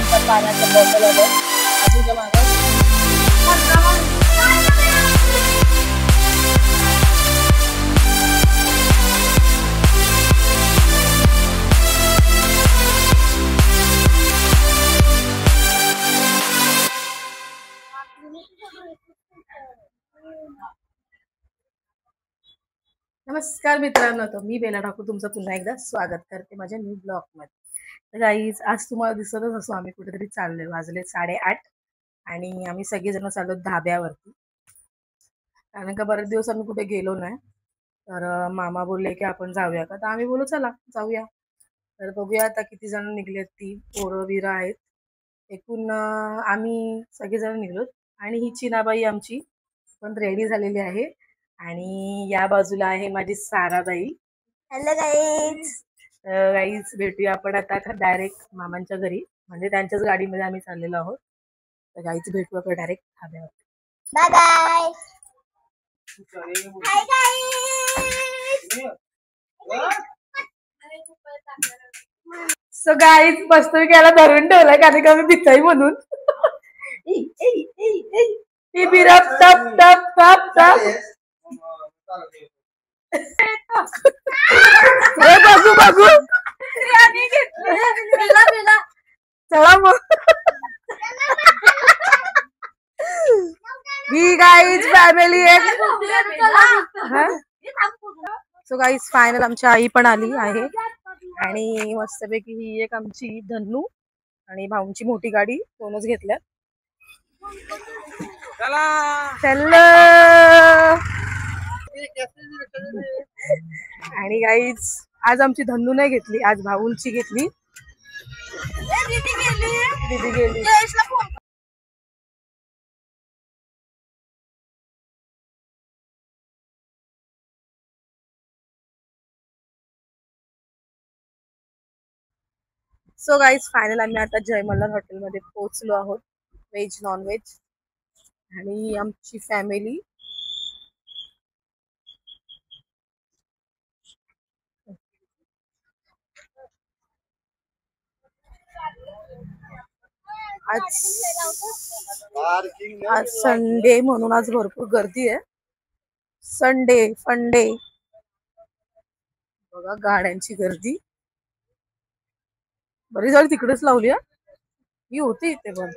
आमच्या पाण्याच्या बॉटल आहे अजूनच्या मागे नमस्कार मित्रांनो, तो मी बेला ठाकूर तुमचं पुन्हा एकदा स्वागत करते माझ्या न्यू ब्लॉग मध्ये। तर गाईज आज तुम्हाला दिसतच असो आम्ही कुठेतरी चाललोय, वाजले 8:30 आणि आम्ही सगळेजण चाललो धाब्यावरती, कारण का बरेच दिवस आम्ही कुठे गेलो नाही। तर मामा बोलले की आपण जाऊया का, तर आम्ही बोलू चला जाऊया। तर बघूया आता किती जण निघलेत, ती पोरं बिरं आहेत एकूण आम्ही सगळेजण निघलो आणि ही चीनाबाई आमची पण रेडी झालेली आहे आणि या बाजूला आहे माझी साराबाई। Hello guys. गाईज भेटूया आपण आता डायरेक्ट मामांच्या घरी, म्हणजे त्यांच्याच गाडीमध्ये आम्ही चाललेलो आहोत। तर गाईज भेटू आपण डायरेक्ट धाब्यावर। Bye bye. Hi guys. So guys बसतोय याला धरून ठेवलाय कारण का मी भिताई म्हणून। बिरप टप टप टप टप बघू बघू चला मग ही गाईज फॅमिली आहे। सो गाईज फायनल आमची आई पण आली आहे आणि मस्तपैकी ही एक आमची धन्नू आणि भाऊंची मोठी गाडी दोनच घेतल्यात। आणि गाईज आज आमची धन्नू नाही घेतली, आज भाऊंची घेतली। दीदी गेली। सो गाईज फायनल आम्ही आता जय मल्हार हॉटेलमध्ये पोहोचलो आहोत, व्हेज नॉन व्हेज आणि आमची फॅमिली। आज संडे म्हणून आज भरपूर गर्दी आहे। संडे फंडे बघा गाड्यांची गर्दी बरी झाली तिकडेच लावली। मी होते इथे पण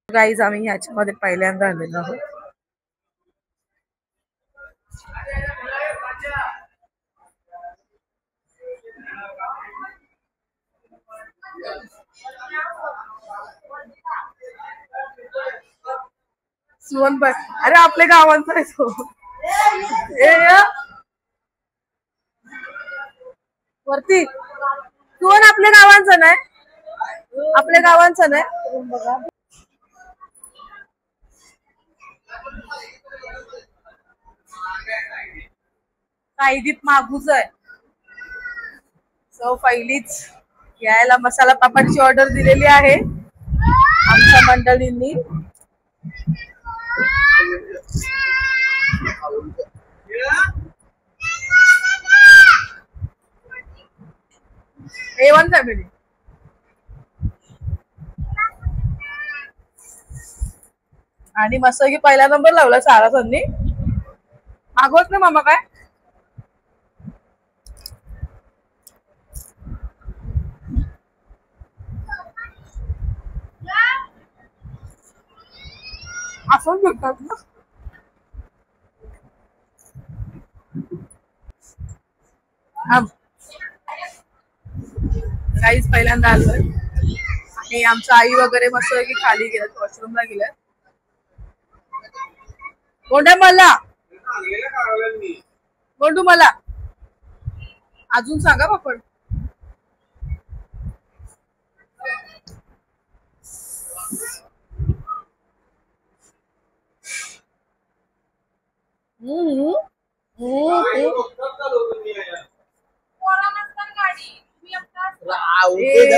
गाईज आम्ही ह्याच्यामध्ये पहिल्यांदा आलेलो आहोत। सुवनबाई अरे आपल्या गावांचा आहे तो वरती सुवन आपल्या गावांचा नाही, आपल्या गावांचा नाही। कायदीत मागूच आहे। सो पहिलीच यायला मसाला पापडची ऑर्डर दिलेली आहे आमच्या मंडळींनी। A1 फॅमिली आणि मस्त की पहिला नंबर लावला सारा संनी मागवत ना मामा काय असं भेटतात ना। काहीच पहिल्यांदा आलोय आणि आमच्या आई वगैरे मस्त की खाली गेल्यात, वॉशरूमला गेल्यात। कोणत्या मला कोणतू मला अजून सांगा पापड।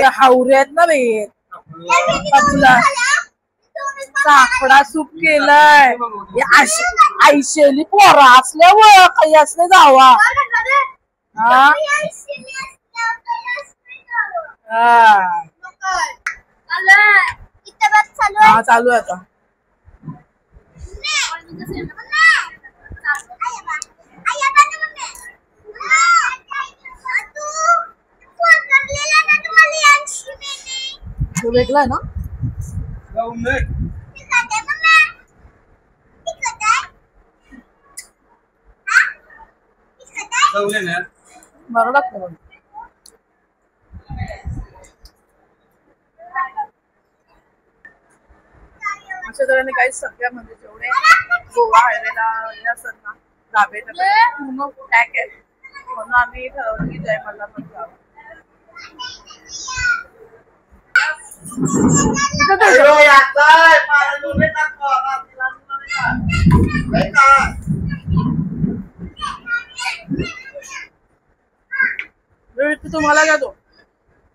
हावरे आहेत ना बाई तुला साखडा सूप केलाय आयशेली पोरा असल्यावर काही असले जावा हा चालू आहे आता वेगळा आहे ना बरं लागतं अशा तऱ्हेने काही सगळ्या म्हणजे जेवढे गोवा हायवेला हे असतात ना धाबे पूर्ण पॅक आहेत म्हणून आम्ही ठरवलं की जयमल्ला पण जावं. तुम्हाला घ्या तो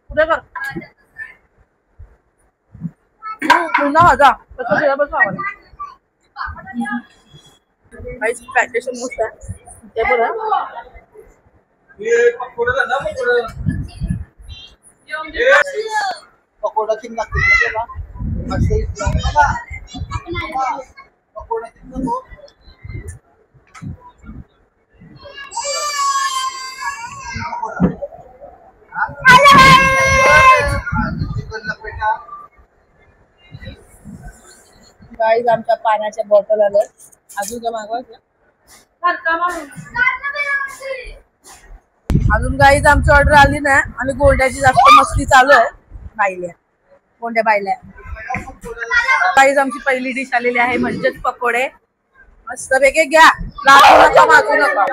कुठे कर पुन्हा माझा कसं बस पॅकेशन मस्त आहे ते बरं पकोडा किती लागतील पकोडा गाईज आमच्या पाण्याच्या बॉटल आल्या अजून काय मागवायचं अजून गाईज आमची ऑर्डर आली नाही आणि गोंड्याची जास्त मस्ती चालू आहे बायल्या गोंड्या बायल्या गाईज आमची पहिली डिश आलेली आहे म्हणजेच पकोडे मस्त पैकी घ्या नका मागू नका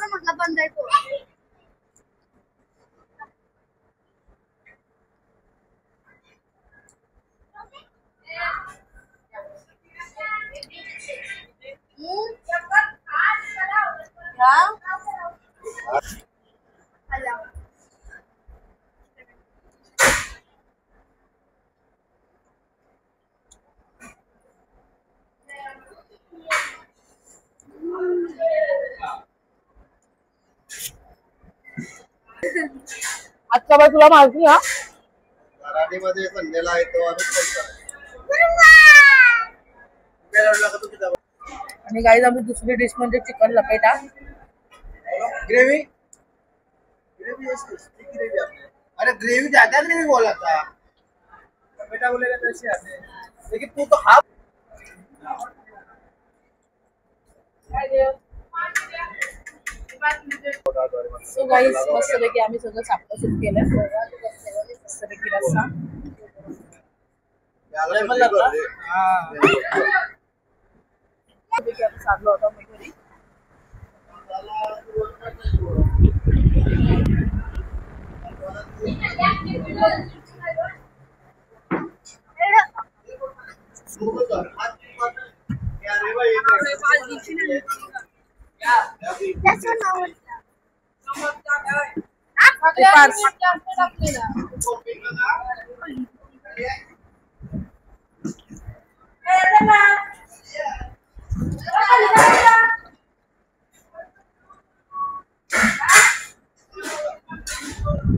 म्हटलं बंद आहे आजचा बाय तुला माहिती हा मराठीमध्ये संडेला येतो आणि गाईज आम्ही दुसरी डिश म्हणजे चिकन लपेटा ग्रेवी अरे ग्रेवी ज्यादा ग्रेवी बोला था लपेटा बोलेगा तो ऐसे आते लेकिन तू तो हाफ सो गाईज मस्तपैकी आम्ही सगळं सापडा सूप केलं मस्तपैकी रस्सा चाललो होता मी घरी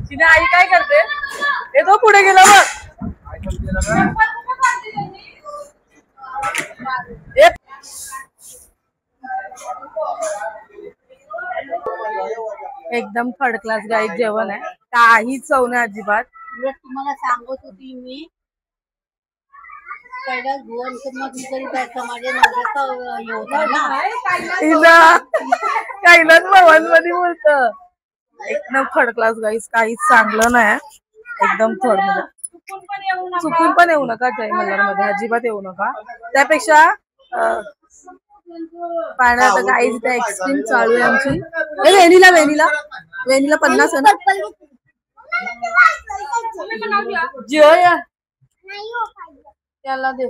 तिने आई काय करते हे तो पुढे गेला एकदम थर्ड क्लास गाईड जेवण आहे काही चव नाही अजिबात तुम्हाला सांगत होती मी पहिला गोवन काहीलाच भवन मध्ये बोलत एकदम थर्ड क्लास गाईस काहीच चांगलं नाही एकदम थर्ड मध्ये चुकून पण येऊ नका जय मल्हार मध्ये, अजिबात येऊ नका. त्यापेक्षा पाण्यात गाईज त्या एक्स्ट्रीम चालू आहे आमची. वेणीला 50 आहे ना. त्याला दे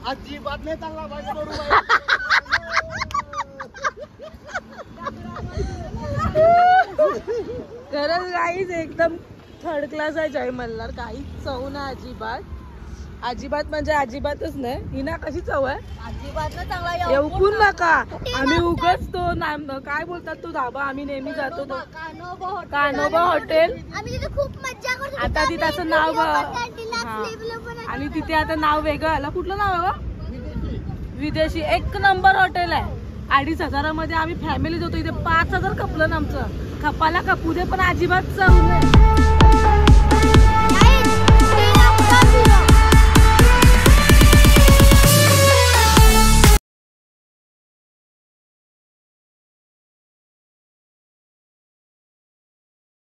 अजिबात नाही चांगला खरंच गाईज एकदम थर्ड क्लास आहे जय मल्हार. काहीच चव ना अजिबात म्हणजे अजिबातच नाही. ही ना कशी चव आहे अजिबात ना चांगला. येऊ नका. आम्ही उगाच तो काय बोलतात तो धाबा आम्ही नेहमी जातो तो कानोबा हॉटेल. आम्ही तिथे खूप मज्जा करतो. आता तिथे असं नाव आणि तिथे आता नाव वेगळं आलं. कुठलं नाव आहे विदेशी. 1 नंबर हॉटेल आहे. 2,500 मध्ये आम्ही फॅमिली जातो. इथे 5,000 खपलं ना आमचं. खपाला खपू दे पण अजिबात चव नाही.